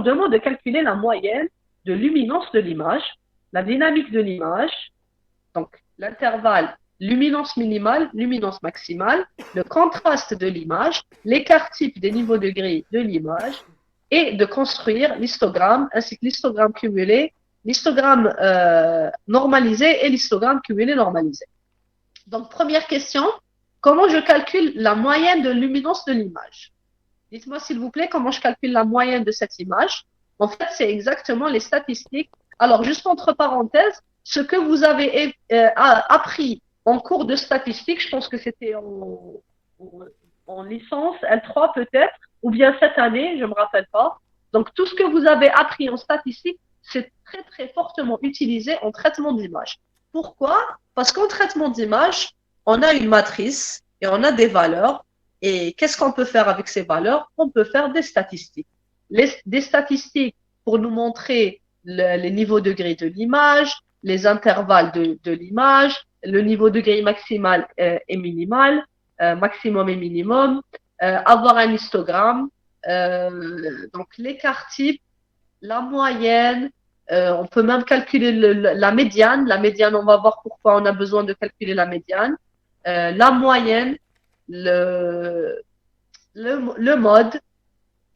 demande de calculer la moyenne de luminance de l'image, la dynamique de l'image, donc l'intervalle luminance minimale, luminance maximale, le contraste de l'image, l'écart type des niveaux de gris de l'image et de construire l'histogramme ainsi que l'histogramme cumulé, l'histogramme normalisé et l'histogramme cumulé normalisé. Donc, première question, comment je calcule la moyenne de luminance de l'image? Dites-moi s'il vous plaît comment je calcule la moyenne de cette image. En fait, c'est exactement les statistiques. Alors, juste entre parenthèses, ce que vous avez appris en cours de statistiques, je pense que c'était en licence, L3 peut-être, ou bien cette année, je ne me rappelle pas. Donc, tout ce que vous avez appris en statistique, c'est très, très fortement utilisé en traitement d'image. Pourquoi? Parce qu'en traitement d'image, on a une matrice et on a des valeurs. Et qu'est-ce qu'on peut faire avec ces valeurs? On peut faire des statistiques. Des statistiques pour nous montrer les niveaux de gris de l'image, les intervalles de l'image, le niveau de gris maximal et minimal, maximum et minimum, avoir un histogramme, donc l'écart type, la moyenne, on peut même calculer la médiane. La médiane, on va voir pourquoi on a besoin de calculer la médiane. La moyenne, le mode,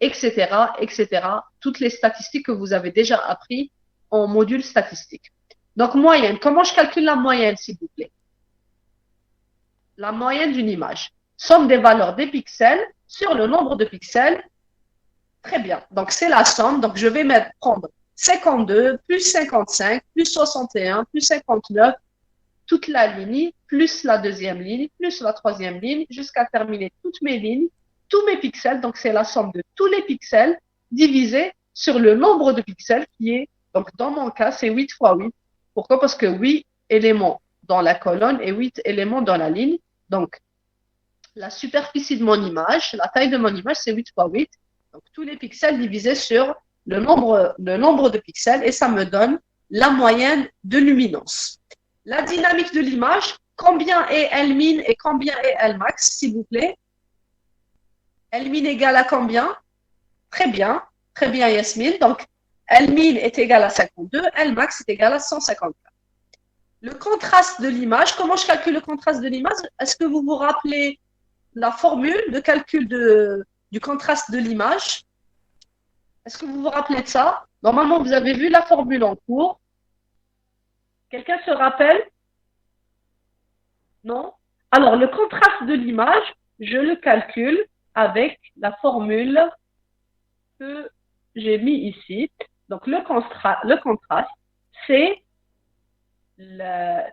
etc., etc. Toutes les statistiques que vous avez déjà appris en module statistique. Donc, moyenne. Comment je calcule la moyenne, s'il vous plaît? La moyenne d'une image. Somme des valeurs des pixels sur le nombre de pixels. Très bien. Donc, c'est la somme. Donc, je vais prendre 52 plus 55 plus 61 plus 59, toute la ligne, plus la deuxième ligne, plus la troisième ligne, jusqu'à terminer toutes mes lignes, tous mes pixels. Donc, c'est la somme de tous les pixels divisé sur le nombre de pixels qui est, donc dans mon cas, c'est 8 fois 8. Pourquoi? Parce que 8 éléments dans la colonne et 8 éléments dans la ligne. Donc, la superficie de mon image, la taille de mon image, c'est 8 fois 8. Donc, tous les pixels divisés sur le nombre de pixels et ça me donne la moyenne de luminance. La dynamique de l'image, combien est Lmin et combien est Lmax, s'il vous plaît? Lmin égale à combien? Très bien Yasmine. Donc, Lmin est égal à 52, Lmax est égal à 154. Le contraste de l'image, comment je calcule le contraste de l'image? Est-ce que vous vous rappelez la formule de calcul du contraste de l'image? Est-ce que vous vous rappelez de ça? Normalement, vous avez vu la formule en cours. Quelqu'un se rappelle? Non? Alors, le contraste de l'image, je le calcule avec la formule que j'ai mis ici. Donc, le contraste, c'est le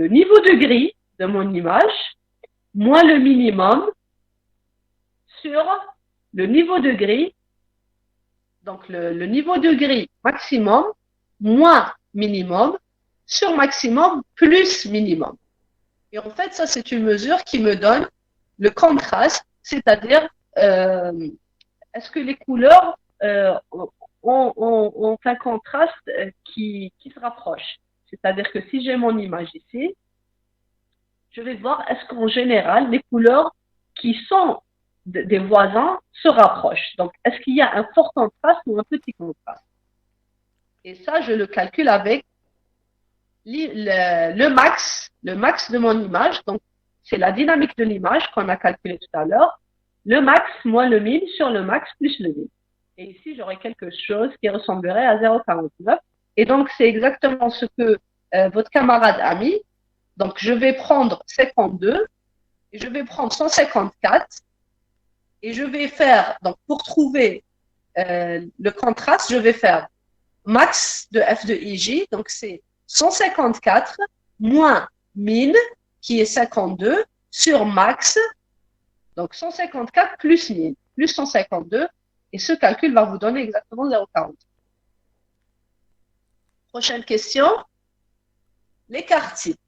niveau de gris de mon image moins le minimum sur le niveau de gris. Donc, le niveau de gris maximum moins minimum sur maximum plus minimum. Et en fait, ça, c'est une mesure qui me donne le contraste, c'est-à-dire est-ce que les couleurs ont un contraste qui se rapproche. C'est-à-dire que si j'ai mon image ici, je vais voir est-ce qu'en général, les couleurs qui sont des voisins se rapprochent. Donc, est-ce qu'il y a un fort contraste ou un petit contraste? Et ça, je le calcule avec le max de mon image. Donc, c'est la dynamique de l'image qu'on a calculé tout à l'heure. Le max moins le min sur le max plus le min. Et ici, j'aurai quelque chose qui ressemblerait à 0,49. Et donc, c'est exactement ce que votre camarade a mis. Donc, je vais prendre 52 et je vais prendre 154 et je vais faire, donc pour trouver le contraste, je vais faire max de f de ij, donc c'est 154 moins min, qui est 52, sur max, donc 154 plus min, plus 152, et ce calcul va vous donner exactement 0,40. Prochaine question, l'écart type.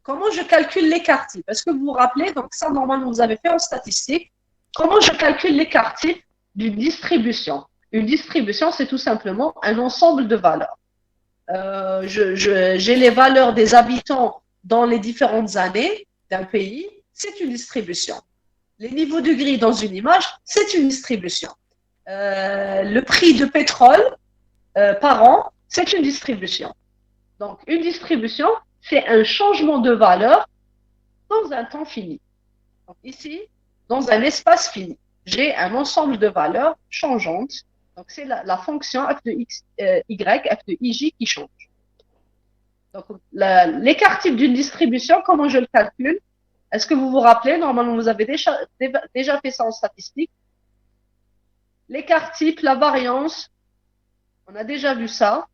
Comment je calcule l'écart type? Est-ce que vous vous rappelez? Donc ça, normalement, vous avez fait en statistique. Comment je calcule l'écart type d'une distribution? Une distribution, c'est tout simplement un ensemble de valeurs. J'ai les valeurs des habitants dans les différentes années d'un pays, c'est une distribution. Les niveaux de gris dans une image, c'est une distribution. le prix de pétrole par an, c'est une distribution. Donc, une distribution, c'est un changement de valeur dans un temps fini. Donc, ici, dans un espace fini, j'ai un ensemble de valeurs changeantes. Donc, c'est la fonction f de x, y, f de ij qui change. Donc, l'écart type d'une distribution, comment je le calcule? Est-ce que vous vous rappelez? Normalement, vous avez déjà fait ça en statistique. L'écart type, la variance, on a déjà vu ça.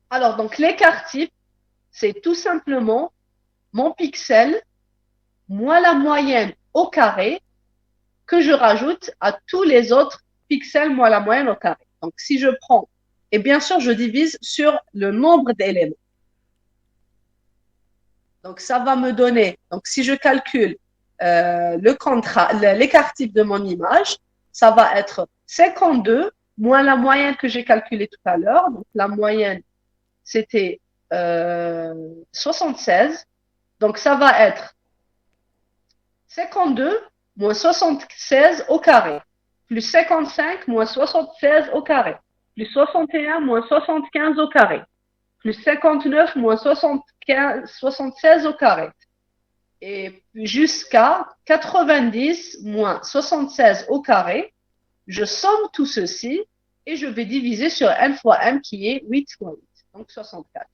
Alors, donc, l'écart type, c'est tout simplement mon pixel moins la moyenne au carré que je rajoute à tous les autres pixels moins la moyenne au carré. Donc, si je prends, et bien sûr, je divise sur le nombre d'éléments. Donc, ça va me donner, donc si je calcule l'écart type de mon image, ça va être 52 moins la moyenne que j'ai calculée tout à l'heure. Donc, la moyenne, c'était 76. Donc, ça va être 52 moins 76 au carré, plus 55 moins 76 au carré, plus 61 moins 75 au carré, plus 59 moins 76 au carré, et jusqu'à 90 moins 76 au carré. Je somme tout ceci et je vais diviser sur n fois m qui est 8 fois 8, donc 64.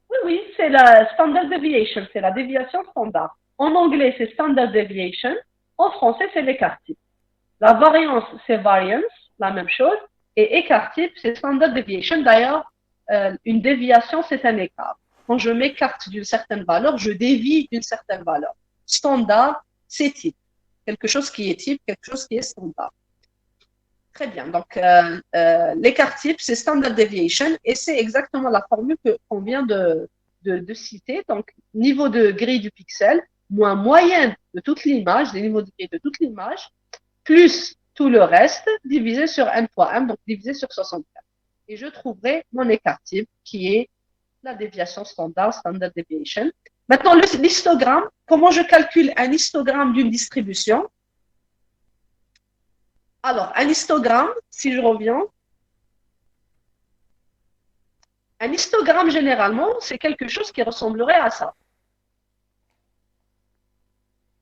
Oui, oui, c'est la standard deviation, c'est la déviation standard. En anglais, c'est standard deviation. En français, c'est l'écart type. La variance, c'est variance, la même chose. Et écart type, c'est standard deviation. D'ailleurs, une déviation, c'est un écart. Quand je m'écarte d'une certaine valeur, je dévie d'une certaine valeur. Standard, c'est type. Quelque chose qui est type, quelque chose qui est standard. Très bien. Donc, l'écart type, c'est standard deviation et c'est exactement la formule qu'on vient de citer. Donc, niveau de grille du pixel moins moyenne de toute l'image, des niveaux de grille de toute l'image, plus tout le reste divisé sur n fois m, donc divisé sur 64. Et je trouverai mon écart type qui est la déviation standard, standard deviation. Maintenant, l'histogramme. Comment je calcule un histogramme d'une distribution? Alors, un histogramme, si je reviens, un histogramme, généralement, c'est quelque chose qui ressemblerait à ça.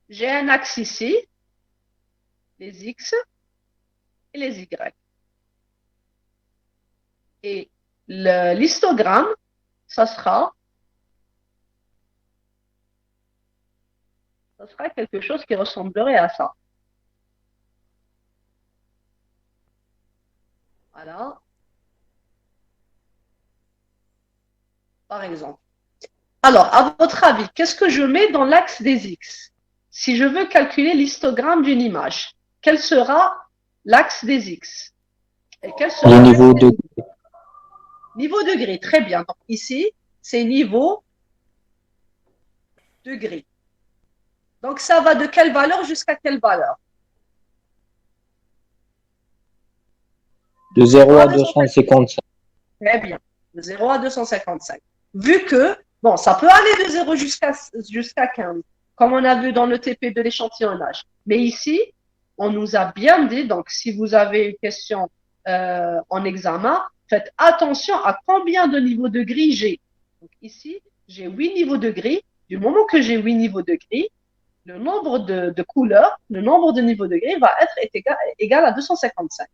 J'ai un axe ici, les X et les Y. Et l'histogramme, ça sera quelque chose qui ressemblerait à ça. Voilà. Par exemple. Alors, à votre avis, qu'est-ce que je mets dans l'axe des X? Si je veux calculer l'histogramme d'une image, quel sera l'axe des X? Et quel sera le niveau de niveau de gris? Très bien. Donc, ici, c'est niveau de gris. Donc, ça va de quelle valeur jusqu'à quelle valeur? de 0 à 255. Très bien. De 0 à 255. Vu que, bon, ça peut aller de 0 jusqu'à 15, comme on a vu dans le TP de l'échantillonnage. Mais ici, on nous a bien dit, donc si vous avez une question en examen, faites attention à combien de niveaux de gris j'ai. Donc ici, j'ai 8 niveaux de gris. Du moment que j'ai 8 niveaux de gris, le nombre de couleurs, le nombre de niveaux de gris va être égal à 255.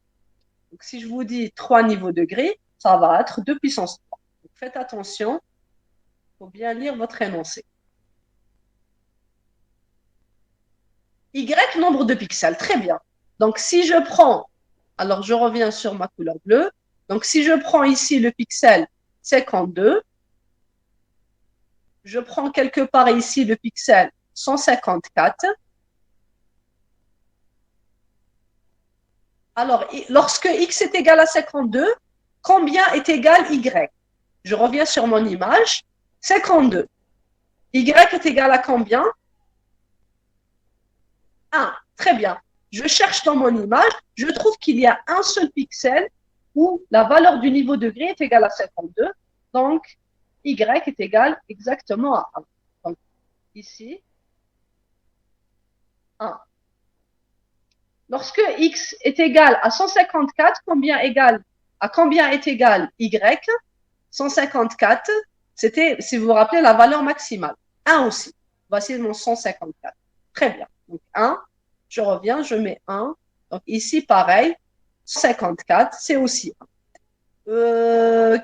Donc, si je vous dis 3 niveaux de gris, ça va être 2 puissance 3. Donc, faites attention, il faut bien lire votre énoncé. Y, nombre de pixels, très bien. Donc, si je prends, alors je reviens sur ma couleur bleue. Donc, si je prends ici le pixel 52, je prends quelque part ici le pixel 154. Alors, lorsque x est égal à 52, combien est égal y? Je reviens sur mon image, 52. Y est égal à combien? 1. Très bien. Je cherche dans mon image, je trouve qu'il y a un seul pixel où la valeur du niveau de gris est égale à 52. Donc, y est égal exactement à 1. Donc, ici, 1. Lorsque x est égal à 154, à combien est égal y? 154, c'était, si vous vous rappelez, la valeur maximale. 1 aussi. Voici mon 154. Très bien. Donc 1, je reviens, je mets 1. Donc ici, pareil, 154, c'est aussi 1.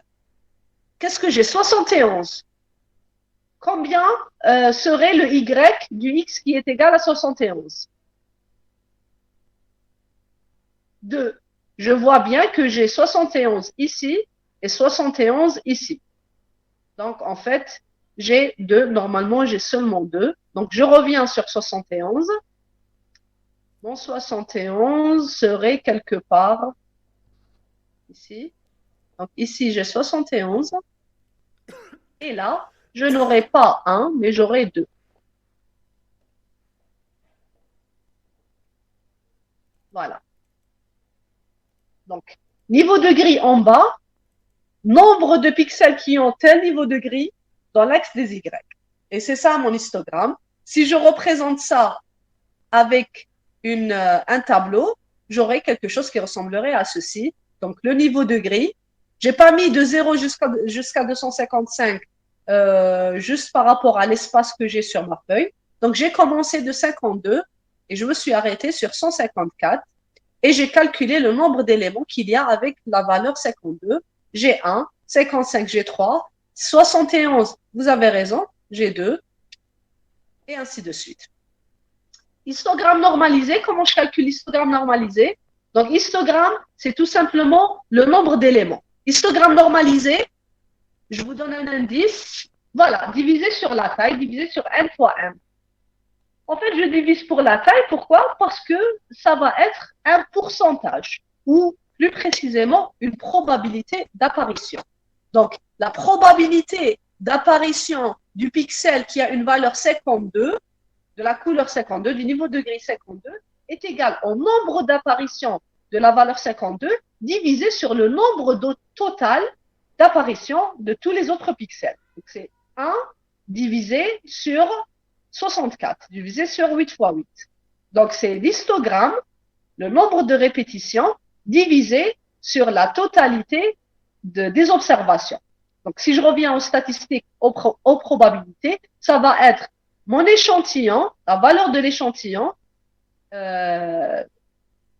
Qu'est-ce que j'ai? 71. Combien serait le y du x qui est égal à 71? 2. Je vois bien que j'ai 71 ici et 71 ici. Donc, en fait, j'ai 2. Normalement, j'ai seulement 2. Donc, je reviens sur 71. Mon 71 serait quelque part ici. Donc, ici, j'ai 71. Et là, je n'aurai pas 1, mais j'aurai 2. Voilà. Donc, niveau de gris en bas, nombre de pixels qui ont tel niveau de gris dans l'axe des Y. Et c'est ça mon histogramme. Si je représente ça avec un tableau, j'aurai quelque chose qui ressemblerait à ceci. Donc, le niveau de gris, j'ai pas mis de 0 jusqu'à 255 juste par rapport à l'espace que j'ai sur ma feuille. Donc, j'ai commencé de 52 et je me suis arrêté sur 154 et j'ai calculé le nombre d'éléments qu'il y a avec la valeur 52. J'ai 1, 55, j'ai 3, 71, vous avez raison, j'ai 2, et ainsi de suite. Histogramme normalisé, comment je calcule l'histogramme normalisé? Donc, histogramme, c'est tout simplement le nombre d'éléments. Histogramme normalisé, je vous donne un indice, voilà, divisé sur la taille, divisé sur n fois m. En fait, je divise pour la taille. Pourquoi? Parce que ça va être un pourcentage ou plus précisément une probabilité d'apparition. Donc, la probabilité d'apparition du pixel qui a une valeur 52, de la couleur 52, du niveau de gris 52, est égale au nombre d'apparitions de la valeur 52 divisé sur le nombre total d'apparitions de tous les autres pixels. Donc, c'est 1 divisé sur 64, divisé sur 8 fois 8. Donc, c'est l'histogramme, le nombre de répétitions, divisé sur la totalité des observations. Donc, si je reviens aux statistiques, aux probabilités, ça va être mon échantillon, la valeur de l'échantillon, le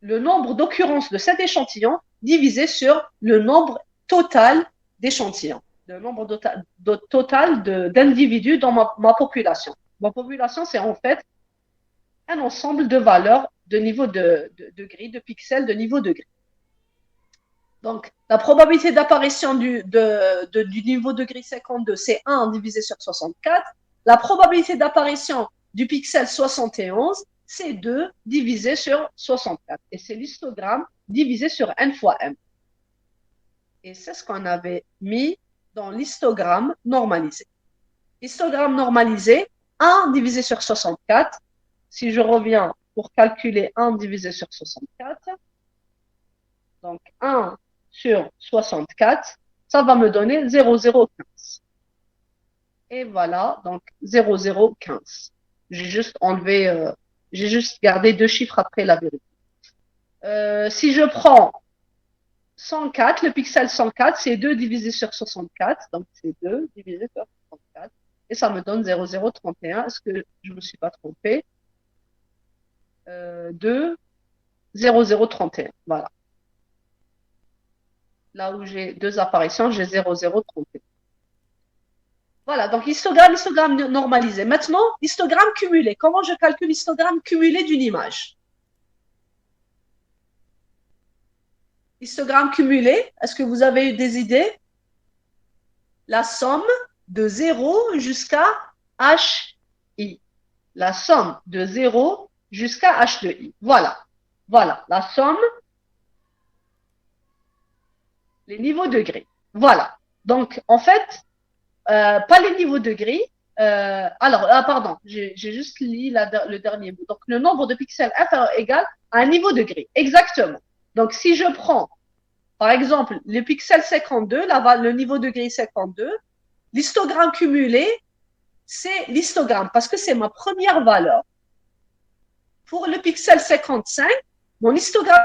nombre d'occurrences de cet échantillon divisé sur le nombre total d'échantillons, le nombre total d'individus dans ma population. Ma population, c'est en fait un ensemble de valeurs de niveau de gris, de pixels de niveau de gris. Donc, la probabilité d'apparition du niveau de gris 52, c'est 1 divisé sur 64. La probabilité d'apparition du pixel 71, c'est 2 divisé sur 64. Et c'est l'histogramme divisé sur n fois m. Et c'est ce qu'on avait mis dans l'histogramme normalisé. Histogramme normalisé, 1 divisé sur 64. Si je reviens pour calculer 1 divisé sur 64, donc 1 sur 64, ça va me donner 0,015. Et voilà, donc 0,015. J'ai juste enlevé, j'ai juste gardé 2 chiffres après la vérité. Si je prends 104, le pixel 104, c'est 2 divisé sur 64, donc c'est 2 divisé sur 64. Et ça me donne 0,031. Est-ce que je ne me suis pas trompée? 2, 0,031. Voilà. Là où j'ai 2 apparitions, j'ai 0,031. Voilà, donc histogramme normalisé. Maintenant, histogramme cumulé. Comment je calcule l'histogramme cumulé d'une image? Histogramme cumulé, est-ce que vous avez eu des idées? La somme de 0 jusqu'à HI. La somme de 0 jusqu'à H de I. Voilà. Voilà, la somme, les niveaux de gris. Voilà. Donc, en fait, pas les niveaux de gris. Pardon, j'ai juste lu le dernier bout. Donc, le nombre de pixels inférieur égal à un niveau de gris. Exactement. Donc, si je prends, par exemple, le pixel 52, le niveau de gris 52, l'histogramme cumulé, c'est l'histogramme parce que c'est ma première valeur. Pour le pixel 55, Mon histogramme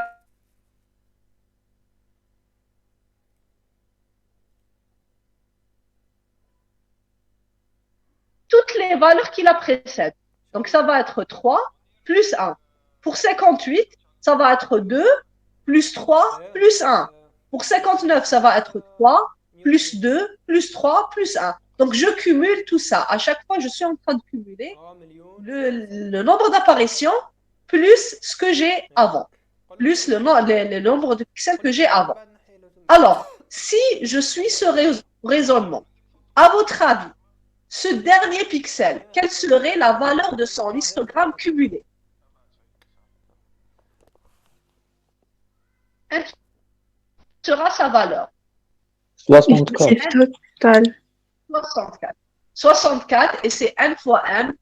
toutes les valeurs qui la précèdent. Donc, ça va être 3 plus 1. Pour 58, ça va être 2 plus 3 plus 1. Pour 59, ça va être 3 plus 2 plus 3 plus 1. Donc, je cumule tout ça. À chaque fois, je suis en train de cumuler le nombre d'apparitions plus ce que j'ai avant, plus le nombre de pixels que j'ai avant. Alors, si je suis ce raisonnement, à votre avis, ce dernier pixel, quelle serait la valeur de son histogramme cumulé? Quelle sera sa valeur? 64. Effectif total. 64. 64, et c'est n fois m.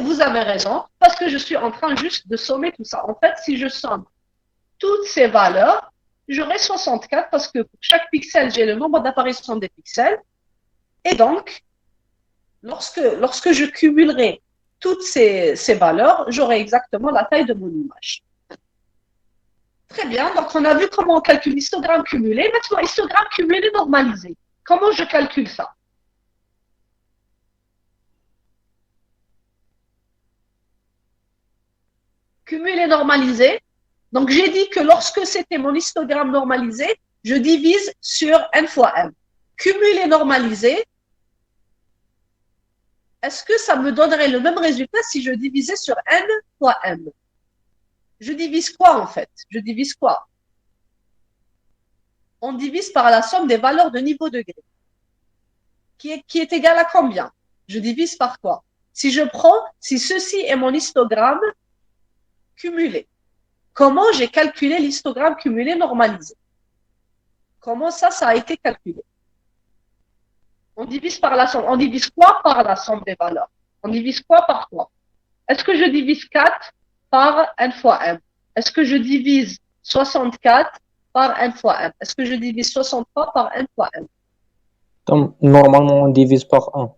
Vous avez raison, parce que je suis en train juste de sommer tout ça. En fait, si je somme toutes ces valeurs, j'aurai 64 parce que pour chaque pixel, j'ai le nombre d'apparitions des pixels. Et donc, lorsque je cumulerai toutes ces valeurs, j'aurai exactement la taille de mon image. Très bien, donc on a vu comment on calcule l'histogramme cumulé. Maintenant, histogramme cumulé normalisé. Comment je calcule ça? Cumulé normalisé. Donc, j'ai dit que lorsque c'était mon histogramme normalisé, je divise sur n fois m. Cumulé normalisé, est-ce que ça me donnerait le même résultat si je divisais sur n fois m? Je divise quoi en fait? Je divise quoi? On divise par la somme des valeurs de niveau degré, qui est égale à combien? Je divise par quoi? Si ceci est mon histogramme cumulé, comment j'ai calculé l'histogramme cumulé normalisé? Comment ça a été calculé? On divise par la somme. On divise quoi par la somme des valeurs? On divise quoi par quoi? Est-ce que je divise 4 par n fois m? Est-ce que je divise 64 par n fois m? Est-ce que je divise 63 par n fois m? Donc, normalement, on divise par 1.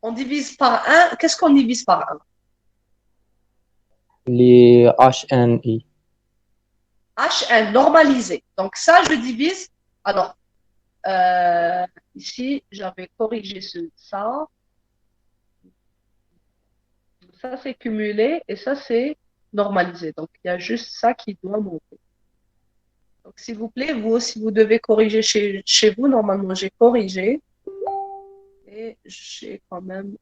On divise par 1. Qu'est-ce qu'on divise par 1? Les HNI. HN normalisé. Donc ça, je divise. Alors, ici, j'avais corrigé ça. Ça, c'est cumulé et ça, c'est normalisé. Donc, il y a juste ça qui doit monter. Donc, s'il vous plaît, vous aussi, vous devez corriger chez vous. Normalement, j'ai corrigé. Et j'ai quand même...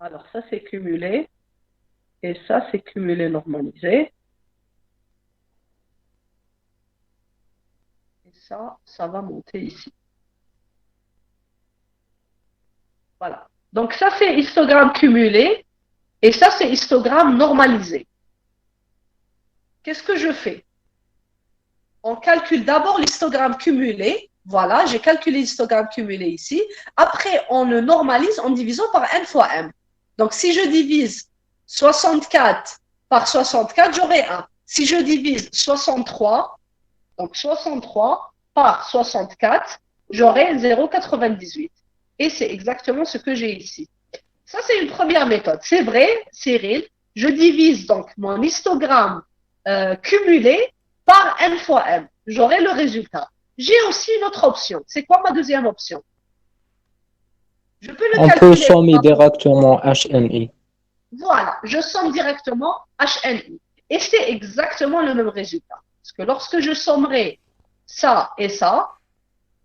Alors, ça, c'est cumulé. Et ça, c'est cumulé normalisé. Et ça va monter ici. Voilà. Donc, ça, c'est histogramme cumulé. Et ça, c'est histogramme normalisé. Qu'est-ce que je fais? On calcule d'abord l'histogramme cumulé. Voilà, j'ai calculé l'histogramme cumulé ici. Après, on le normalise en divisant par n fois m. Donc, si je divise 64 par 64, j'aurai 1. Si je divise 63, donc 63 par 64, j'aurai 0,98. Et c'est exactement ce que j'ai ici. Ça, c'est une première méthode. C'est vrai, Cyril, je divise donc mon histogramme cumulé par n fois m. J'aurai le résultat. J'ai aussi une autre option. C'est quoi ma deuxième option? Je peux le On calculer. peut sommer directement HNI. Voilà, je somme directement HNI. Et c'est exactement le même résultat. Parce que lorsque je sommerai ça et ça,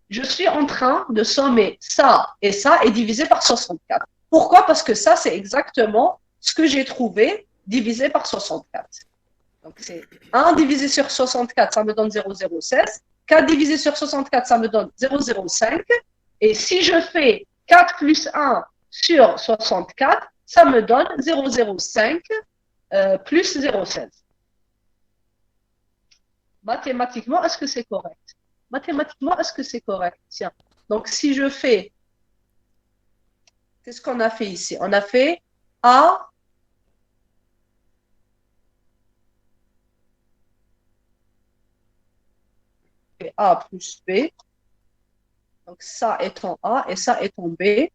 je suis en train de sommer ça et diviser par 64. Pourquoi? Parce que ça, c'est exactement ce que j'ai trouvé divisé par 64. Donc, c'est 1 divisé sur 64, ça me donne 0,016. 4 divisé sur 64, ça me donne 0,05. Et si je fais 4 plus 1 sur 64, ça me donne 0,05 plus 0,16. Mathématiquement, est-ce que c'est correct? Mathématiquement, est-ce que c'est correct? Tiens. Donc, si je fais... Qu'est-ce qu'on a fait ici? On a fait A . A plus B. Donc, ça est en A et ça est en B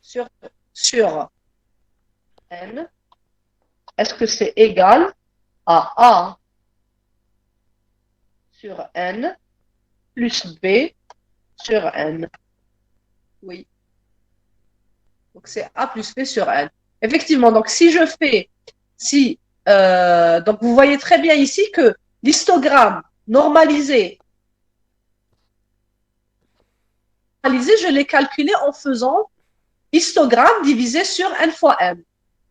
sur N. Est-ce que c'est égal à A sur N plus B sur N? Oui. Donc, c'est A plus B sur N. Effectivement, donc si je fais, donc vous voyez très bien ici que l'histogramme normalisé, je l'ai calculé en faisant histogramme divisé sur N fois M.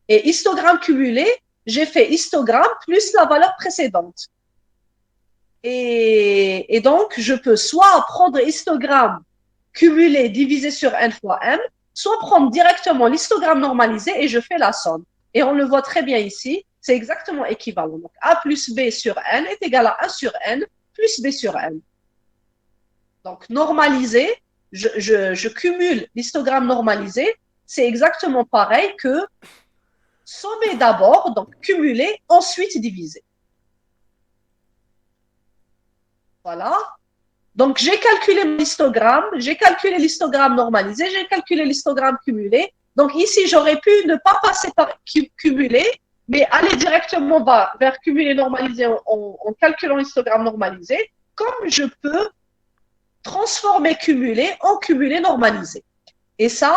Et histogramme cumulé, j'ai fait histogramme plus la valeur précédente. Et donc, je peux soit prendre histogramme cumulé divisé sur N fois M, soit prendre directement l'histogramme normalisé et je fais la somme. Et on le voit très bien ici, c'est exactement équivalent. Donc, A plus B sur N est égal à 1 sur N plus B sur N. Donc, normalisé, je cumule l'histogramme normalisé, c'est exactement pareil que sommer d'abord, donc cumuler, ensuite diviser. Voilà. Donc, j'ai calculé mon histogramme, j'ai calculé l'histogramme normalisé, j'ai calculé l'histogramme cumulé. Donc, ici, j'aurais pu ne pas passer par cumulé, mais aller directement vers cumulé normalisé en calculant l'histogramme normalisé, comme je peux transformer cumulé en cumulé normalisé. Et ça,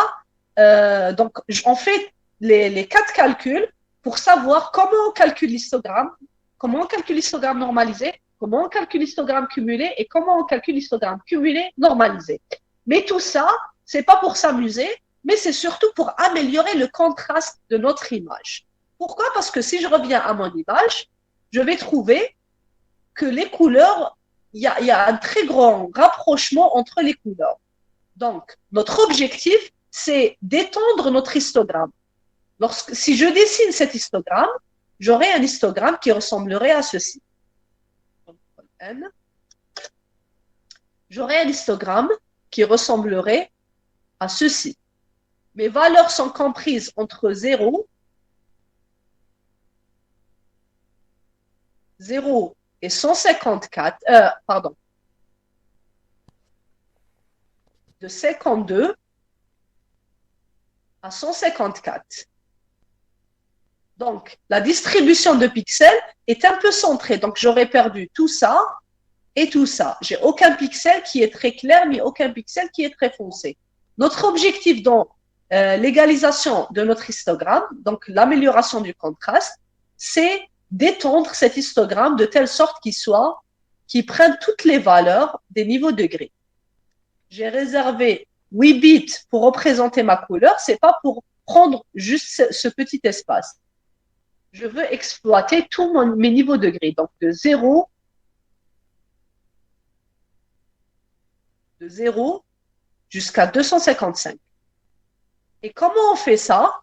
donc, on fait les 4 calculs pour savoir comment on calcule l'histogramme, comment on calcule l'histogramme normalisé, comment on calcule l'histogramme cumulé et comment on calcule l'histogramme cumulé normalisé. Mais tout ça, c'est pas pour s'amuser, mais c'est surtout pour améliorer le contraste de notre image. Pourquoi? Parce que si je reviens à mon image, je vais trouver que les couleurs, il y a un très grand rapprochement entre les couleurs. Donc, notre objectif, c'est d'étendre notre histogramme. Si je dessine cet histogramme, j'aurai un histogramme qui ressemblerait à ceci. J'aurai un histogramme qui ressemblerait à ceci. Mes valeurs sont comprises entre 0 et 154, de 52 à 154. Donc, la distribution de pixels est un peu centrée. Donc, j'aurais perdu tout ça et tout ça. J'ai aucun pixel qui est très clair, mais aucun pixel qui est très foncé. Notre objectif dans l'égalisation de notre histogramme, donc l'amélioration du contraste, c'est d'étendre cet histogramme de telle sorte qu'il prenne toutes les valeurs des niveaux de gris. J'ai réservé 8 bits pour représenter ma couleur, c'est pas pour prendre juste ce petit espace. Je veux exploiter tous mes niveaux de gris, donc de 0 jusqu'à 255. Et comment on fait ça?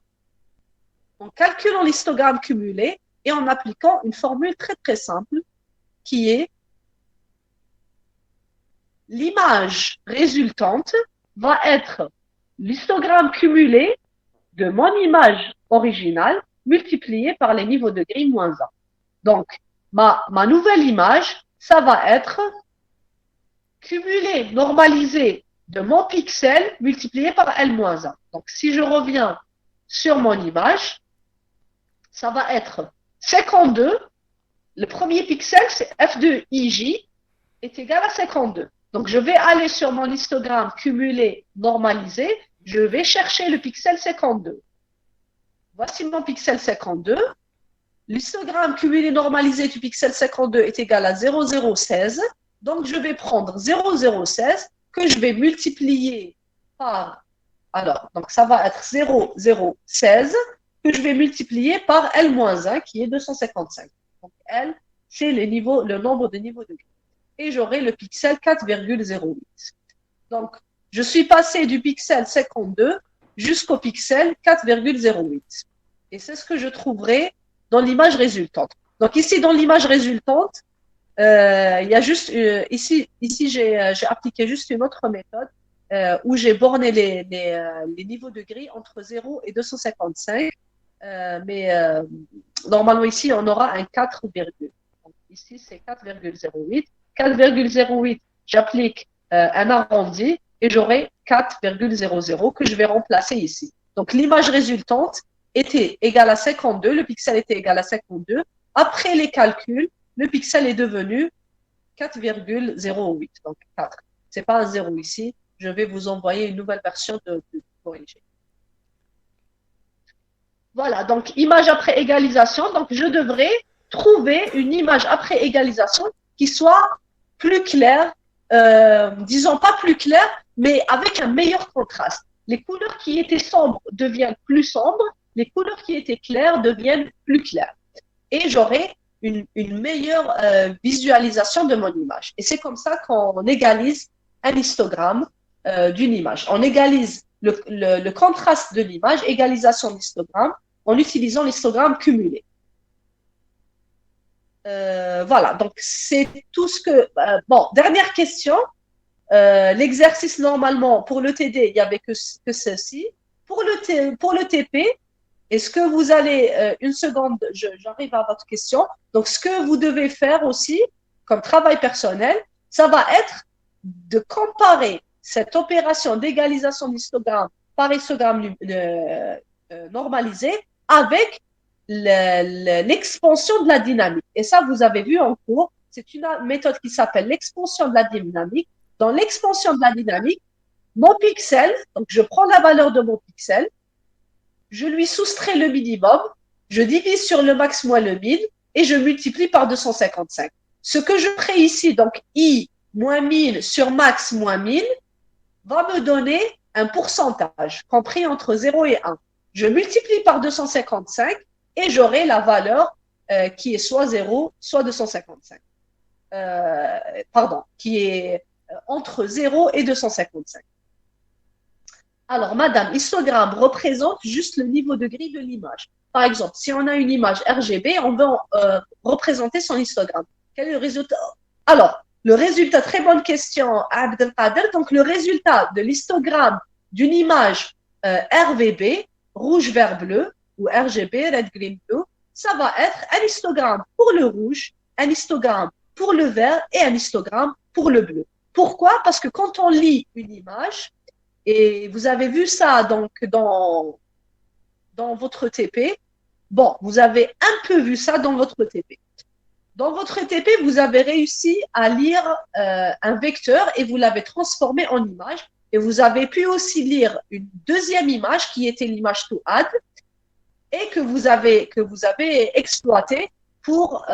En calculant l'histogramme cumulé et en appliquant une formule très très simple qui est l'image résultante va être l'histogramme cumulé de mon image originale multiplié par les niveaux de gris moins 1. Donc, ma nouvelle image, ça va être cumulé, normalisé de mon pixel multiplié par L-1. Donc, si je reviens sur mon image, ça va être 52. Le premier pixel, c'est F2IJ, est égal à 52. Donc, je vais aller sur mon histogramme cumulé normalisé. Je vais chercher le pixel 52. Voici mon pixel 52. L'histogramme cumulé normalisé du pixel 52 est égal à 0016. Donc, je vais prendre 0016 que je vais multiplier par... Alors, donc ça va être 0016 que je vais multiplier par L-1 qui est 255. Donc, L, c'est le nombre de niveaux de gris. Et j'aurai le pixel 4,08. Donc, je suis passé du pixel 52 jusqu'au pixel 4,08. Et c'est ce que je trouverai dans l'image résultante. Donc, ici, dans l'image résultante, il y a juste, ici j'ai appliqué juste une autre méthode où j'ai borné les niveaux de gris entre 0 et 255. Mais normalement, ici, on aura un 4, donc ici, c'est 4,08. 4,08, j'applique un arrondi et j'aurai 4,00 que je vais remplacer ici. Donc, l'image résultante était égale à 52, le pixel était égal à 52. Après les calculs, le pixel est devenu 4,08, donc 4. Ce n'est pas un 0 ici. Je vais vous envoyer une nouvelle version de corriger. Voilà, donc image après égalisation. Donc, je devrais trouver une image après égalisation qui soit plus claire, disons pas plus claire, mais avec un meilleur contraste. Les couleurs qui étaient sombres deviennent plus sombres, les couleurs qui étaient claires deviennent plus claires. Et j'aurai une meilleure visualisation de mon image. Et c'est comme ça qu'on égalise un histogramme d'une image. On égalise le contraste de l'image, égalisation d'histogramme, en utilisant l'histogramme cumulé. Voilà, donc c'est tout ce que... bon, dernière question. L'exercice, normalement, pour le TD, il n'y avait que ceci. Pour le TP, est-ce que vous allez... une seconde, j'arrive à votre question. Donc, ce que vous devez faire aussi, comme travail personnel, ça va être de comparer cette opération d'égalisation d'histogramme par histogramme normalisé avec l'expansion de la dynamique. Et ça, vous avez vu en cours, c'est une méthode qui s'appelle l'expansion de la dynamique. Dans l'expansion de la dynamique, mon pixel, donc je prends la valeur de mon pixel, je lui soustrais le minimum, je divise sur le max moins le min et je multiplie par 255. Ce que je crée ici, donc i moins 1000 sur max moins 1000, va me donner un pourcentage compris entre 0 et 1. Je multiplie par 255 et j'aurai la valeur qui est soit 0, soit 255. Qui est entre 0 et 255. Alors, madame, histogramme représente juste le niveau de gris de l'image. Par exemple, si on a une image RGB, on veut représenter son histogramme. Quel est le résultat? Alors, le résultat, très bonne question, Abdelkader. Donc, le résultat de l'histogramme d'une image RVB, rouge, vert, bleu, ou RGB, red, green, blue, ça va être un histogramme pour le rouge, un histogramme pour le vert et un histogramme pour le bleu. Pourquoi? Parce que quand on lit une image, et vous avez vu ça donc dans votre TP, bon, vous avez un peu vu ça dans votre TP. Dans votre TP, vous avez réussi à lire un vecteur et vous l'avez transformé en image. Et vous avez pu aussi lire une deuxième image qui était l'image to add et que vous avez exploité pour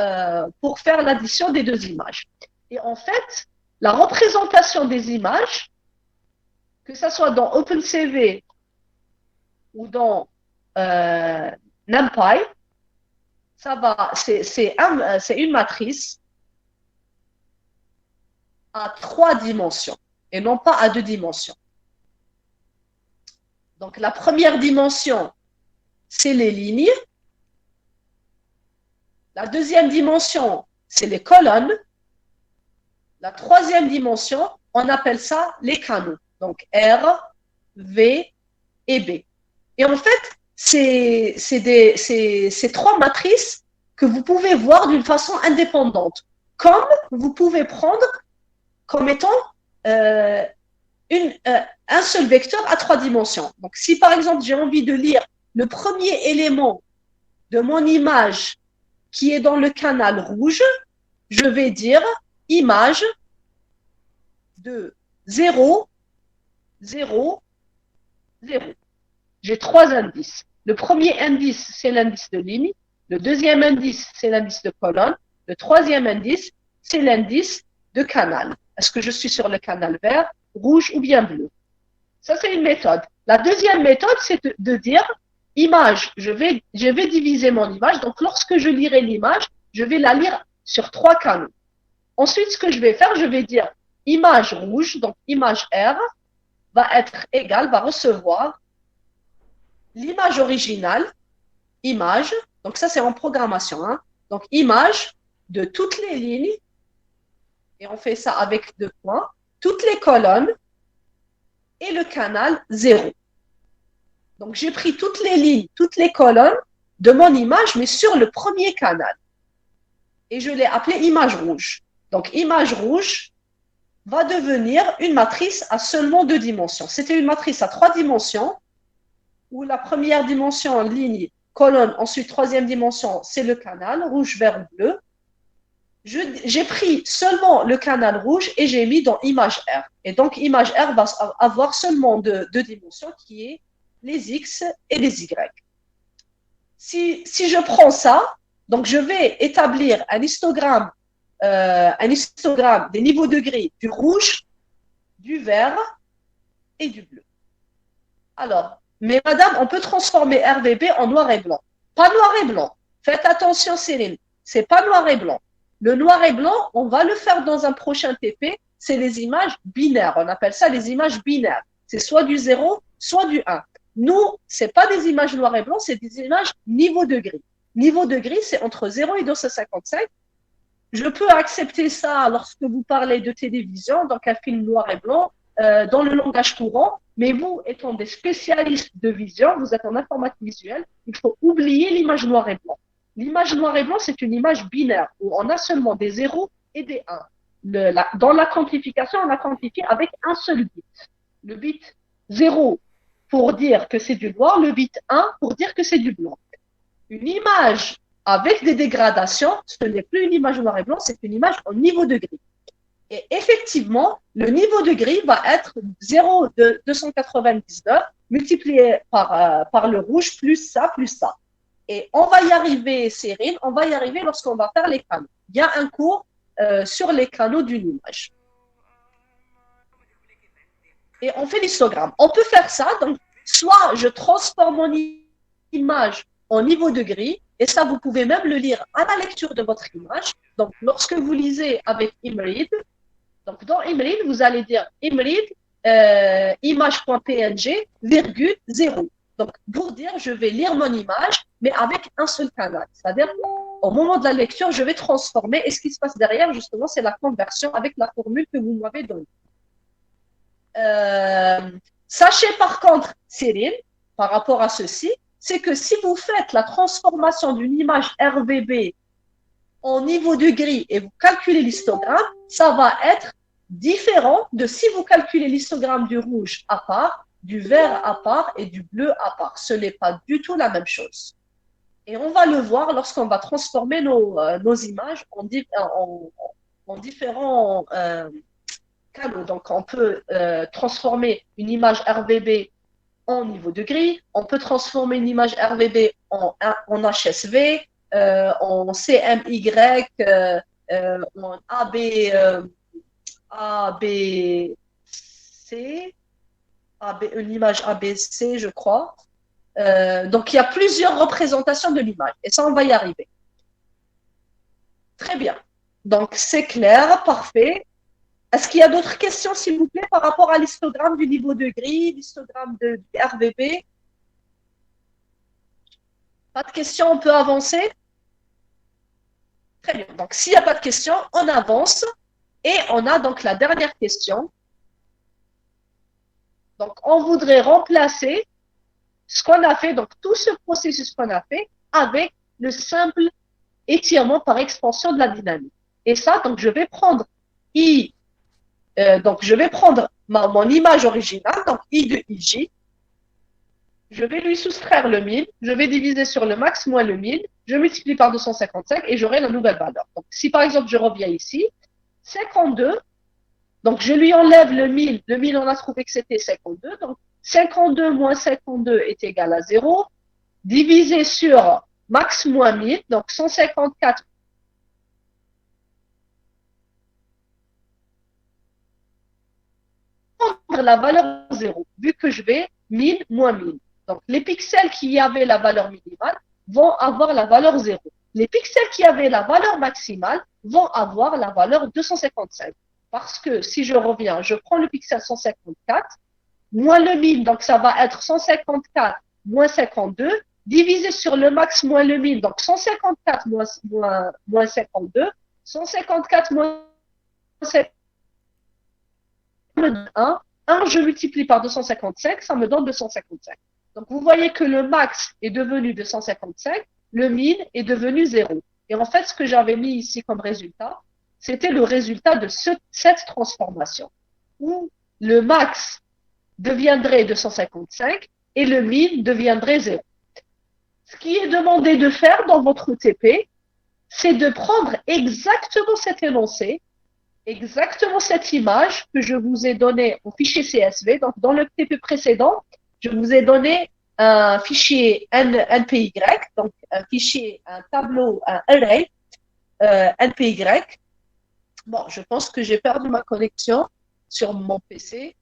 faire l'addition des deux images. Et en fait, la représentation des images, que ce soit dans OpenCV ou dans NumPy, c'est une matrice à 3 dimensions et non pas à 2 dimensions. Donc, la première dimension, c'est les lignes. La deuxième dimension, c'est les colonnes. La troisième dimension, on appelle ça les canaux. Donc, R, V et B. Et en fait, c'est 3 matrices que vous pouvez voir d'une façon indépendante, comme vous pouvez prendre comme étant un seul vecteur à 3 dimensions. Donc, si par exemple, j'ai envie de lire le premier élément de mon image qui est dans le canal rouge, je vais dire image de 0, 0, 0. J'ai 3 indices. Le premier indice, c'est l'indice de ligne. Le deuxième indice, c'est l'indice de colonne. Le troisième indice, c'est l'indice de canal. Est-ce que je suis sur le canal vert, rouge ou bien bleu? Ça, c'est une méthode. La deuxième méthode, c'est de dire image. Je vais diviser mon image. Donc, lorsque je lirai l'image, je vais la lire sur 3 canaux. Ensuite, ce que je vais faire, je vais dire image rouge, donc image R, va recevoir l'image originale, image, donc ça c'est en programmation, hein, donc image de toutes les lignes, et on fait ça avec 2 points, toutes les colonnes, et le canal 0. Donc j'ai pris toutes les lignes, toutes les colonnes de mon image, mais sur le premier canal. Et je l'ai appelé image rouge. Donc, image rouge va devenir une matrice à seulement 2 dimensions. C'était une matrice à 3 dimensions, où la première dimension, ligne, colonne, ensuite troisième dimension, c'est le canal, rouge, vert, bleu. J'ai pris seulement le canal rouge et j'ai mis dans image R. Et donc, image R va avoir seulement deux dimensions, qui est les X et les Y. Si je prends ça, donc je vais établir un histogramme des niveaux de gris du rouge, du vert et du bleu. Alors, mais madame, on peut transformer RVB en noir et blanc. Pas noir et blanc. Faites attention, Céline. C'est pas noir et blanc. Le noir et blanc, on va le faire dans un prochain TP. C'est les images binaires. On appelle ça les images binaires. C'est soit du 0, soit du 1. Nous, c'est pas des images noir et blanc, c'est des images niveau de gris. Niveau de gris, c'est entre 0 et 255. Je peux accepter ça lorsque vous parlez de télévision, donc un film noir et blanc, dans le langage courant, mais vous, étant des spécialistes de vision, vous êtes en informatique visuelle, il faut oublier l'image noir et blanc. L'image noir et blanc, c'est une image binaire, où on a seulement des 0 et des 1. Dans la quantification, on a quantifié avec un seul bit. Le bit 0 pour dire que c'est du noir, le bit 1 pour dire que c'est du blanc. Une image avec des dégradations, ce n'est plus une image noir et blanc, c'est une image au niveau de gris. Et effectivement, le niveau de gris va être 0 de 299 multiplié par le rouge, plus ça, plus ça. Et on va y arriver, Cyril, on va y arriver lorsqu'on va faire les canaux. Il y a un cours sur les canaux d'une image. Et on fait l'histogramme. On peut faire ça, donc soit je transforme mon image en niveau de gris, et ça, vous pouvez même le lire à la lecture de votre image. Donc, lorsque vous lisez avec Imread, donc dans Imread, vous allez dire Imread, image.png, virgule, 0. Donc, pour dire, je vais lire mon image, mais avec un seul canal. C'est-à-dire, au moment de la lecture, je vais transformer, et ce qui se passe derrière, justement, c'est la conversion avec la formule que vous m'avez donnée. Sachez par contre, Cyril, par rapport à ceci, c'est que si vous faites la transformation d'une image RVB en niveau de gris et vous calculez l'histogramme, ça va être différent de si vous calculez l'histogramme du rouge à part, du vert à part et du bleu à part. Ce n'est pas du tout la même chose. Et on va le voir lorsqu'on va transformer nos images en différents canaux. Donc, on peut transformer une image RVB en niveau de gris, on peut transformer une image RVB en HSV, en CMY, en ABC, une image ABC, je crois. Donc, il y a plusieurs représentations de l'image, et ça, on va y arriver. Très bien. Donc, c'est clair, parfait. Est-ce qu'il y a d'autres questions, s'il vous plaît, par rapport à l'histogramme du niveau de gris, l'histogramme du RVB? Pas de questions, on peut avancer? Très bien. Donc, s'il n'y a pas de questions, on avance. Et on a donc la dernière question. Donc, on voudrait remplacer ce qu'on a fait, donc tout ce processus qu'on a fait, avec le simple étirement par expansion de la dynamique. Et ça, donc, je vais prendre donc, je vais prendre mon image originale, donc I de IJ. Je vais lui soustraire le 1000. Je vais diviser sur le max moins le 1000. Je multiplie par 255 et j'aurai la nouvelle valeur. Donc, si par exemple, je reviens ici, 52. Donc, je lui enlève le 1000. Le 1000, on a trouvé que c'était 52. Donc, 52 moins 52 est égal à 0. Divisé sur max moins 1000. Donc, 154 la valeur 0, vu que je vais 1000 moins 1000. Donc, les pixels qui avaient la valeur minimale vont avoir la valeur 0. Les pixels qui avaient la valeur maximale vont avoir la valeur 255. Parce que si je reviens, je prends le pixel 154, moins le 1000, donc ça va être 154 moins 52, divisé sur le max moins le 1000, donc 154 moins 52, 154 moins 52, 1, 1, je multiplie par 255, ça me donne 255. Donc, vous voyez que le max est devenu 255, le min est devenu 0. Et en fait, ce que j'avais mis ici comme résultat, c'était le résultat de cette transformation, où le max deviendrait 255 et le min deviendrait 0. Ce qui est demandé de faire dans votre TP, c'est de prendre exactement cet énoncé, exactement cette image que je vous ai donnée au fichier CSV. Donc, dans le TP précédent, je vous ai donné un fichier NPY, donc un fichier, un tableau, un array NPY. Bon, je pense que j'ai perdu ma connexion sur mon PC.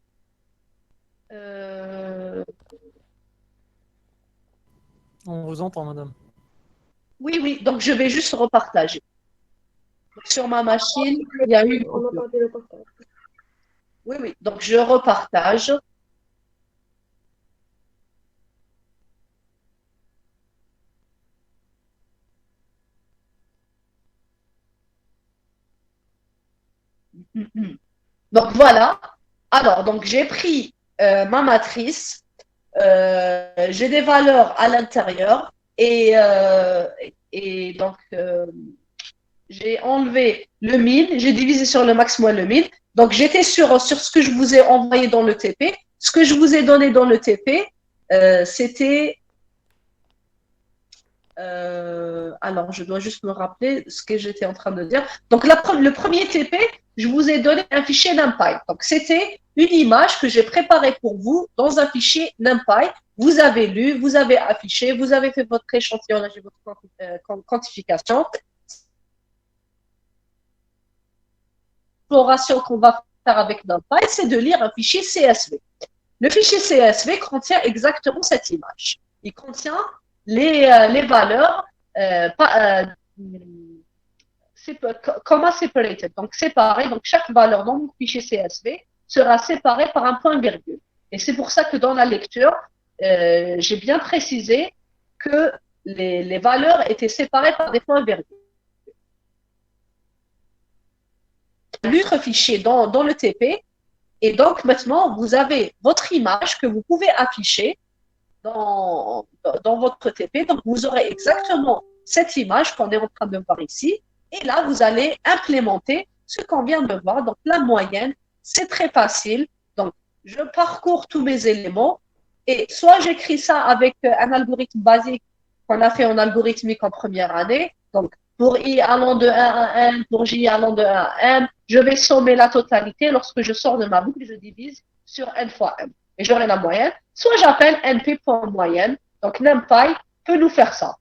On vous entend, madame. Oui, donc je vais juste repartager. Donc, sur ma machine, il y a eu... On a perdu le partage. Oui, donc je repartage. Donc voilà. Alors, donc j'ai pris ma matrice. J'ai des valeurs à l'intérieur et donc j'ai enlevé le min, j'ai divisé sur le max moins le min. Donc j'étais sur ce que je vous ai envoyé dans le TP. Ce que je vous ai donné dans le TP, c'était... alors, je dois juste me rappeler ce que j'étais en train de dire. Donc, le premier TP, je vous ai donné un fichier NumPy. Donc, c'était une image que j'ai préparée pour vous dans un fichier NumPy. Vous avez lu, vous avez affiché, vous avez fait votre échantillonnage et votre quantification. L'exploration qu'on va faire avec NumPy, c'est de lire un fichier CSV. Le fichier CSV contient exactement cette image. Il contient les valeurs comma separated, donc séparées. Donc chaque valeur dans mon fichier CSV sera séparée par un point virgule. Et c'est pour ça que dans la lecture, j'ai bien précisé que les valeurs étaient séparées par des points virgules. L'autre fichier dans le TP, et donc maintenant vous avez votre image que vous pouvez afficher dans votre TP. Donc, vous aurez exactement cette image qu'on est en train de voir ici. Et là, vous allez implémenter ce qu'on vient de voir. Donc, la moyenne, c'est très facile. Donc, je parcours tous mes éléments et soit j'écris ça avec un algorithme basique qu'on a fait en algorithmique en première année. Donc, pour i allant de 1 à n, pour j allant de 1 à n, je vais sommer la totalité. Lorsque je sors de ma boucle, je divise sur n fois m. Et j'aurai la moyenne, soit j'appelle np.moyenne. Donc, NumPy peut nous faire ça.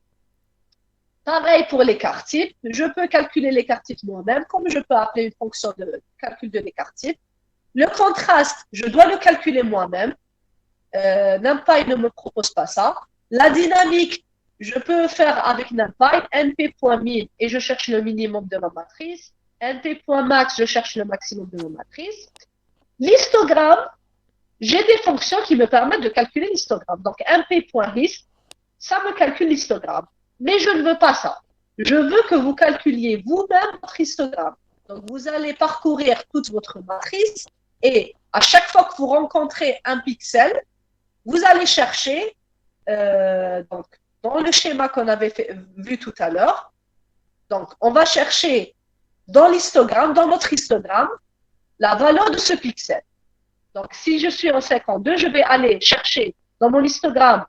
Pareil pour l'écart type, je peux calculer l'écart type moi-même, comme je peux appeler une fonction de calcul de l'écart type. Le contraste, je dois le calculer moi-même. NumPy ne me propose pas ça. La dynamique, je peux faire avec NumPy, np.min, et je cherche le minimum de ma matrice. np.max, je cherche le maximum de ma matrice. L'histogramme, j'ai des fonctions qui me permettent de calculer l'histogramme. Donc, mp.hist, ça me calcule l'histogramme. Mais je ne veux pas ça. Je veux que vous calculiez vous-même votre histogramme. Donc, vous allez parcourir toute votre matrice et à chaque fois que vous rencontrez un pixel, vous allez chercher donc, dans le schéma qu'on avait vu tout à l'heure. Donc, on va chercher dans l'histogramme, dans notre histogramme, la valeur de ce pixel. Donc, si je suis en 52, je vais aller chercher dans mon histogramme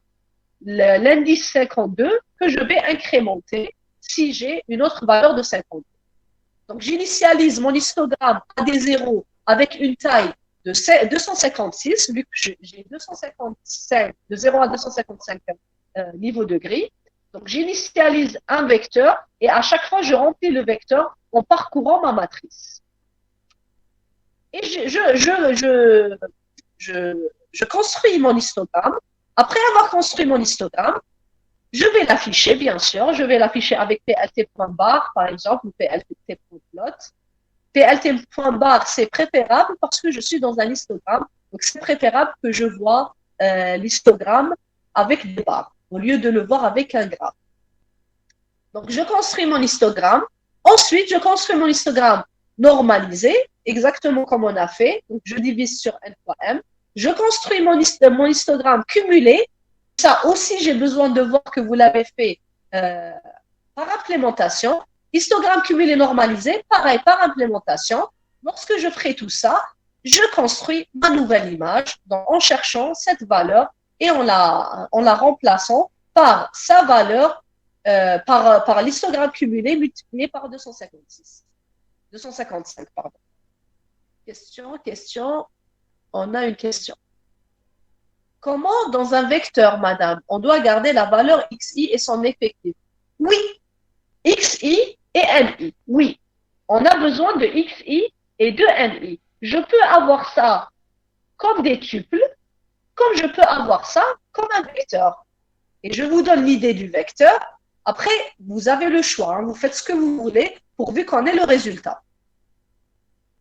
l'indice 52 que je vais incrémenter si j'ai une autre valeur de 52. Donc, j'initialise mon histogramme à des zéros avec une taille de 256, vu que j'ai 255, de 0 à 255 niveaux de grille. Donc, j'initialise un vecteur et à chaque fois, je remplis le vecteur en parcourant ma matrice. Et je construis mon histogramme. Après avoir construit mon histogramme, je vais l'afficher, bien sûr. Je vais l'afficher avec plt.bar, par exemple, ou plt.plot. plt.bar, c'est préférable parce que je suis dans un histogramme. Donc, c'est préférable que je vois l'histogramme avec des barres, au lieu de le voir avec un graphe. Donc, je construis mon histogramme. Ensuite, je construis mon histogramme normalisé, exactement comme on a fait. Donc, je divise sur n fois m. Je construis mon histogramme cumulé. Ça aussi, j'ai besoin de voir que vous l'avez fait par implémentation. histogramme cumulé normalisé, pareil, par implémentation. Lorsque je ferai tout ça, je construis ma nouvelle image en cherchant cette valeur et en la remplaçant par sa valeur, par l'histogramme cumulé multiplié par 255, pardon. Question. On a une question. Comment, dans un vecteur, madame, on doit garder la valeur xi et son effectif? Oui, xi et ni. Oui, on a besoin de xi et de ni. Je peux avoir ça comme des tuples, comme je peux avoir ça comme un vecteur. Et je vous donne l'idée du vecteur. Après, vous avez le choix. Vous faites ce que vous voulez pourvu qu'on ait le résultat.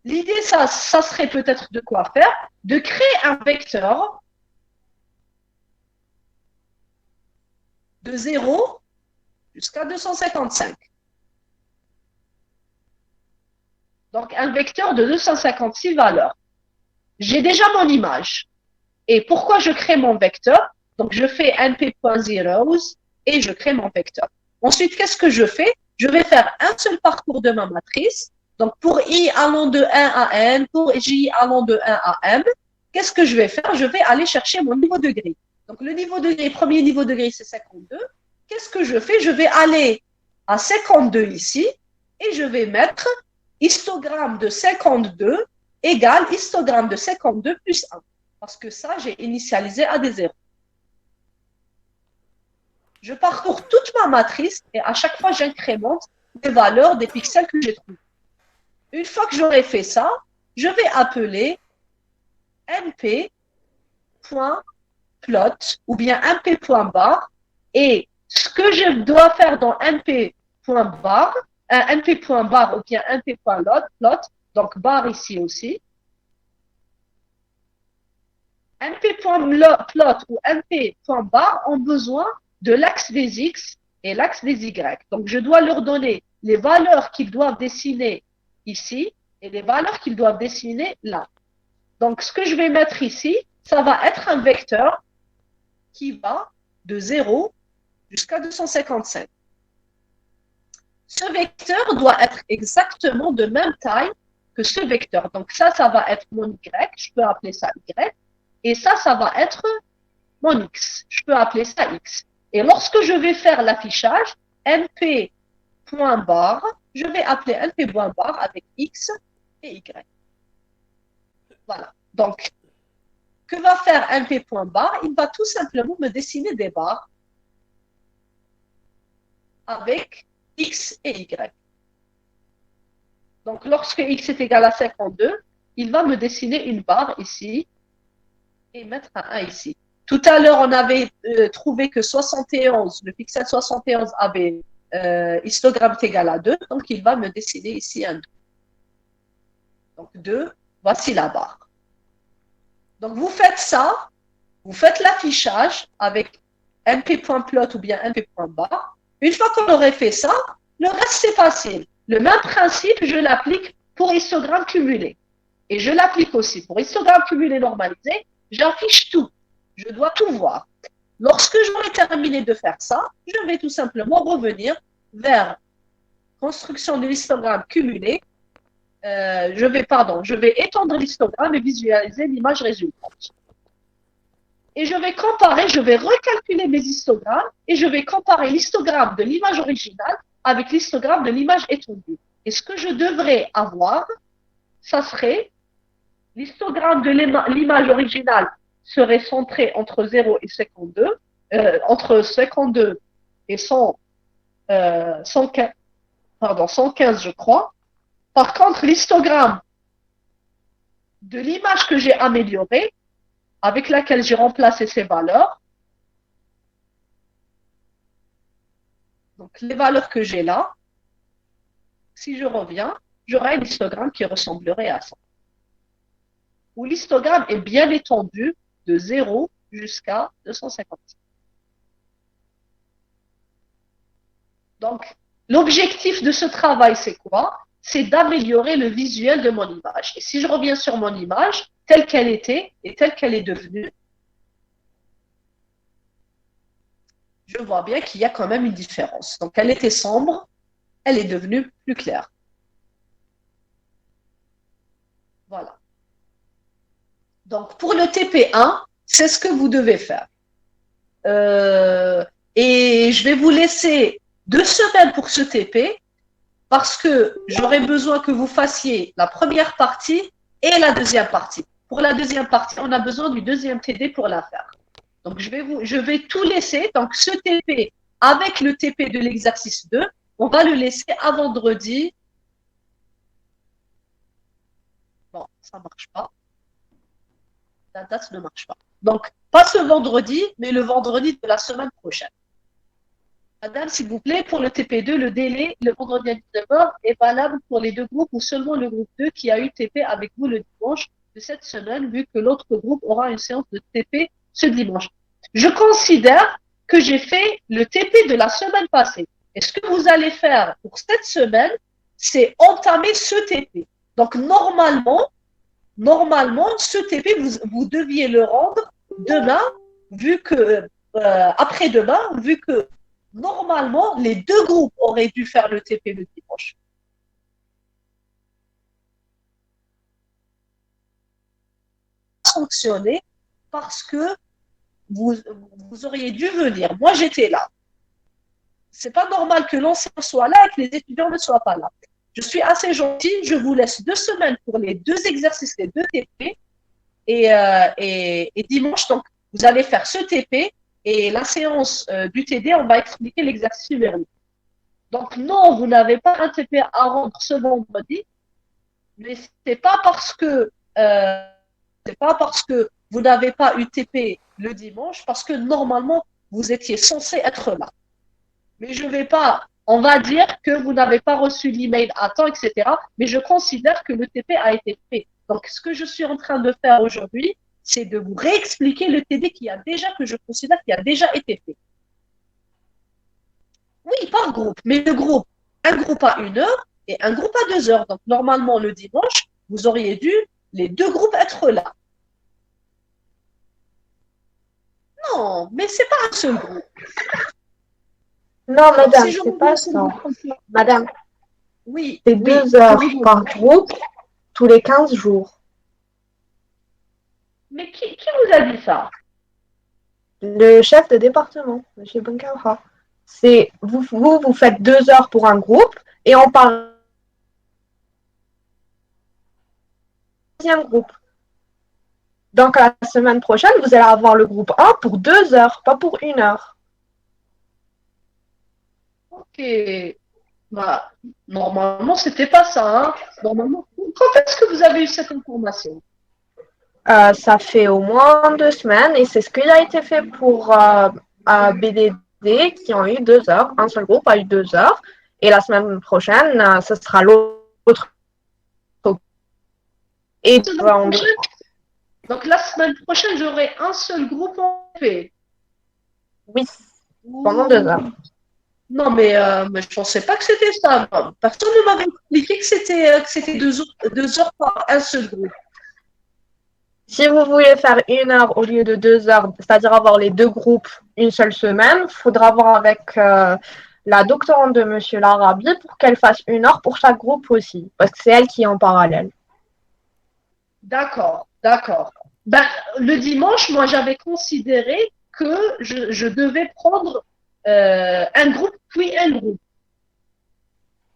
L'idée, ça serait peut-être de quoi faire? De créer un vecteur de 0 jusqu'à 255. Donc, un vecteur de 256 valeurs. J'ai déjà mon image. Et pourquoi je crée mon vecteur? Donc, je fais np.zeros et je crée mon vecteur. Ensuite, qu'est-ce que je fais? Je vais faire un seul parcours de ma matrice. Donc, pour i allant de 1 à n, pour j allant de 1 à m, qu'est-ce que je vais faire? Je vais aller chercher mon niveau de grille. Donc, le niveau de grille, premier niveau de grille, c'est 52. Qu'est-ce que je fais? Je vais aller à 52 ici et je vais mettre histogramme de 52 égale histogramme de 52 plus 1. Parce que ça, j'ai initialisé à des zéros. Je parcours toute ma matrice et à chaque fois, j'incrémente les valeurs des pixels que j'ai trouvés. Une fois que j'aurai fait ça, je vais appeler np.plot ou bien np.bar et ce que je dois faire dans np.bar, np.bar ou bien np.plot, donc bar ici aussi, np.plot ou np.bar ont besoin de l'axe des x et l'axe des y. Donc, je dois leur donner les valeurs qu'ils doivent dessiner ici et les valeurs qu'ils doivent dessiner là. Donc, ce que je vais mettre ici, ça va être un vecteur qui va de 0 jusqu'à 255. Ce vecteur doit être exactement de même taille que ce vecteur. Donc, ça va être mon y, je peux appeler ça y. Et ça va être mon x, je peux appeler ça x. Et lorsque je vais faire l'affichage, np.bar, je vais appeler np.bar avec x et y. Voilà. Donc, que va faire np.bar? Il va tout simplement me dessiner des barres avec x et y. Donc, lorsque x est égal à 52, il va me dessiner une barre ici et mettre un 1 ici. Tout à l'heure, on avait trouvé que 71, le pixel 71 avait histogramme égal à 2, donc il va me dessiner ici un 2. Donc 2, voici la barre. Donc vous faites ça, vous faites l'affichage avec np.plot ou bien np.bar. Une fois qu'on aurait fait ça, le reste c'est facile. Le même principe, je l'applique pour histogramme cumulé. Et je l'applique aussi pour histogramme cumulé normalisé, j'affiche tout. Je dois tout voir. Lorsque j'aurai terminé de faire ça, je vais tout simplement revenir vers construction de l'histogramme cumulé. Je vais étendre l'histogramme et visualiser l'image résultante. Et je vais comparer, je vais recalculer mes histogrammes et je vais comparer l'histogramme de l'image originale avec l'histogramme de l'image étendue. Et ce que je devrais avoir, ça serait l'histogramme de l'image originale serait centré entre 0 et 52, entre 52 et 115, je crois. Par contre, l'histogramme de l'image que j'ai améliorée, avec laquelle j'ai remplacé ces valeurs, donc les valeurs que j'ai là, si je reviens, j'aurai un histogramme qui ressemblerait à ça. Où l'histogramme est bien étendu de 0 jusqu'à 250. Donc, l'objectif de ce travail, c'est quoi? C'est d'améliorer le visuel de mon image. Et si je reviens sur mon image, telle qu'elle était et telle qu'elle est devenue, je vois bien qu'il y a quand même une différence. Donc, elle était sombre elle est devenue plus claire. Voilà. Donc, pour le TP1, c'est ce que vous devez faire. Et je vais vous laisser 2 semaines pour ce TP parce que j'aurai besoin que vous fassiez la première partie et la deuxième partie. Pour la deuxième partie, on a besoin du deuxième TD pour la faire. Donc, je vais tout laisser. Donc, ce TP avec le TP de l'exercice 2, on va le laisser à vendredi. Bon, ça ne marche pas. La date ne marche pas. Donc, pas ce vendredi, mais le vendredi de la semaine prochaine. Madame, s'il vous plaît, pour le TP2, le délai, le vendredi à 19h, est valable pour les 2 groupes ou seulement le groupe 2 qui a eu TP avec vous le dimanche de cette semaine, vu que l'autre groupe aura une séance de TP ce dimanche. Je considère que j'ai fait le TP de la semaine passée. Et ce que vous allez faire pour cette semaine, c'est entamer ce TP. Donc, normalement, ce TP, vous deviez le rendre demain, vu que, après-demain, vu que normalement, les 2 groupes auraient dû faire le TP le dimanche. Fonctionner parce que vous auriez dû venir. Moi, j'étais là. C'est pas normal que l'enseignant soit là et que les étudiants ne soient pas là. Je suis assez gentille, je vous laisse 2 semaines pour les 2 exercices, les 2 TP. Et dimanche, donc, vous allez faire ce TP et la séance du TD, on va expliquer l'exercice numérique. Donc, non, vous n'avez pas un TP à rendre ce vendredi, mais c'est pas parce que vous n'avez pas eu TP le dimanche, parce que normalement, vous étiez censé être là. Mais je vais pas, on va dire que vous n'avez pas reçu l'email à temps, etc. Mais je considère que le TP a été fait. Donc, ce que je suis en train de faire aujourd'hui, c'est de vous réexpliquer le TD que je considère qui a déjà été fait. Oui, par groupe, mais un groupe à 1 heure et un groupe à 2 heures. Donc, normalement, le dimanche, vous auriez dû, les 2 groupes, être là. Non, mais c'est pas un seul groupe. Non, madame, Si c'est pas ça. Madame, oui, c'est 2 heures par groupe tous les 15 jours. Mais qui vous a dit ça? Le chef de département, M. Bankawa. C'est vous faites 2 heures pour un groupe et on parle du deuxième groupe. Donc la semaine prochaine, vous allez avoir le groupe 1 pour 2 heures, pas pour 1 heure. Ok. Bah, normalement, c'était pas ça. Hein. Normalement, quand est-ce que vous avez eu cette information? Ça fait au moins 2 semaines et c'est ce qui a été fait pour BDD qui ont eu 2 heures. Un seul groupe a eu 2 heures et la semaine prochaine, ce sera l'autre. Et donc la semaine prochaine, j'aurai un seul groupe en fait. Oui, pendant 2 heures. Non, mais je ne pensais pas que c'était ça. Personne ne m'avait expliqué que c'était 2 heures par un seul groupe. Si vous voulez faire 1 heure au lieu de 2 heures, c'est-à-dire avoir les 2 groupes une seule semaine, il faudra voir avec la doctorante de M. Larabi pour qu'elle fasse 1 heure pour chaque groupe aussi, parce que c'est elle qui est en parallèle. D'accord. Ben, le dimanche, moi, j'avais considéré que je devais prendre un groupe puis un groupe.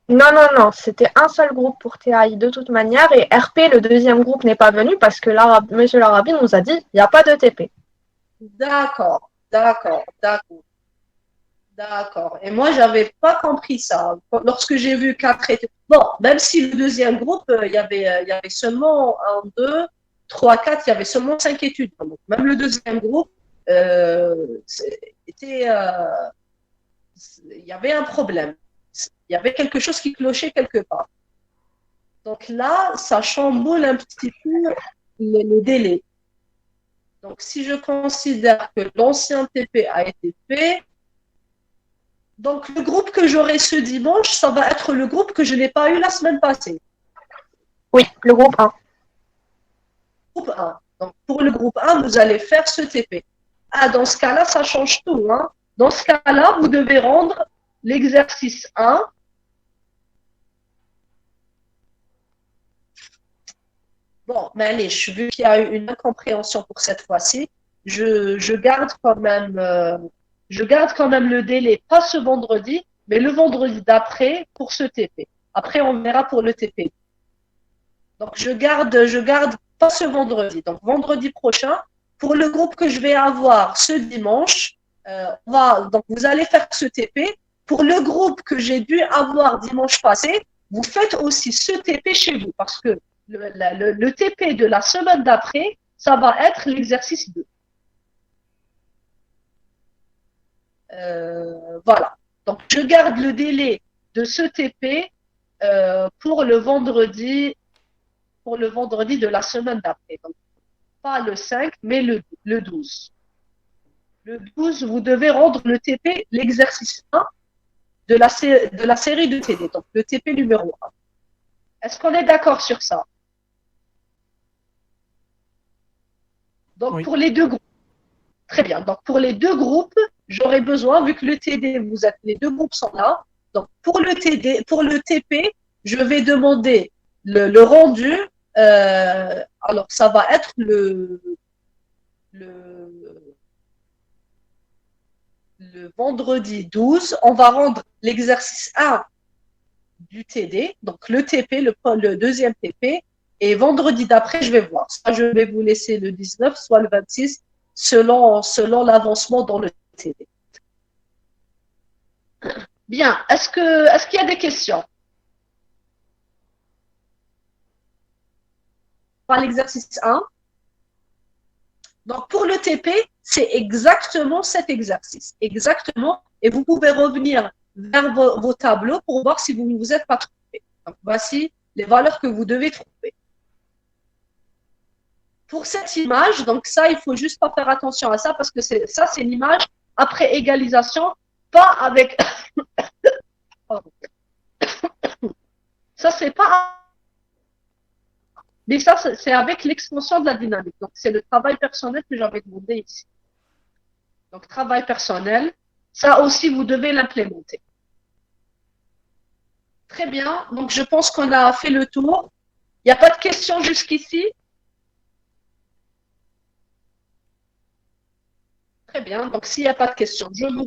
Non, c'était un seul groupe pour TAI de toute manière et RP, le deuxième groupe, n'est pas venu parce que M. Larabi nous a dit il n'y a pas de TP. D'accord. Et moi, j'avais pas compris ça. Lorsque j'ai vu 4 étudiants, bon, même si le deuxième groupe, il y avait seulement 1, 2, 3, 4, il y avait seulement 5 étudiants. Donc, même le deuxième groupe, il y avait un problème. Il y avait quelque chose qui clochait quelque part. Donc là, ça chamboule un petit peu le délai. Donc, si je considère que l'ancien TP a été fait, donc le groupe que j'aurai ce dimanche, ça va être le groupe que je n'ai pas eu la semaine passée. Oui, le groupe 1. Groupe 1. Donc, pour le groupe 1, vous allez faire ce TP. Ah, dans ce cas-là, ça change tout. Hein. Dans ce cas-là, vous devez rendre l'exercice 1 Bon, mais allez, vu qu'il y a eu une incompréhension pour cette fois-ci, je garde je garde quand même le délai, pas ce vendredi, mais le vendredi d'après pour ce TP. Après, on verra pour le TP. Donc, je garde pas ce vendredi. Donc, vendredi prochain, pour le groupe que je vais avoir ce dimanche, donc vous allez faire ce TP. Pour le groupe que j'ai dû avoir dimanche passé, vous faites aussi ce TP chez vous parce que le TP de la semaine d'après, ça va être l'exercice 2. Voilà. Donc, je garde le délai de ce TP pour le vendredi de la semaine d'après. Donc, pas le 5, mais le 12. Le 12, vous devez rendre le TP, l'exercice 1 de la série de TD, donc le TP numéro 1. Est-ce qu'on est d'accord sur ça? Donc, Oui. pour les deux groupes. Très bien. Donc, pour les deux groupes, j'aurais besoin, vu que le TD, les deux groupes sont là. Donc, pour le TP, je vais demander le rendu. Alors, ça va être le vendredi 12. On va rendre l'exercice 1 du TD, donc le TP, le deuxième TP. Et vendredi d'après, je vais voir. Soit je vais vous laisser le 19, soit le 26, selon l'avancement dans le TD. Bien. Est-ce qu'il y a des questions? Par l'exercice 1. Donc, pour le TP, c'est exactement cet exercice. Exactement. Et vous pouvez revenir vers vos tableaux pour voir si vous ne vous êtes pas trompé. Donc, voici les valeurs que vous devez trouver. Pour cette image, donc ça, il faut juste pas faire attention à ça parce que c'est l'image après égalisation, pas avec. Ça, c'est pas. Mais ça, c'est avec l'extension de la dynamique. Donc, c'est le travail personnel que j'avais demandé ici. Donc, travail personnel, ça aussi, vous devez l'implémenter. Très bien. Donc, je pense qu'on a fait le tour. Il n'y a pas de questions jusqu'ici? Très bien. Donc, s'il n'y a pas de questions, je vous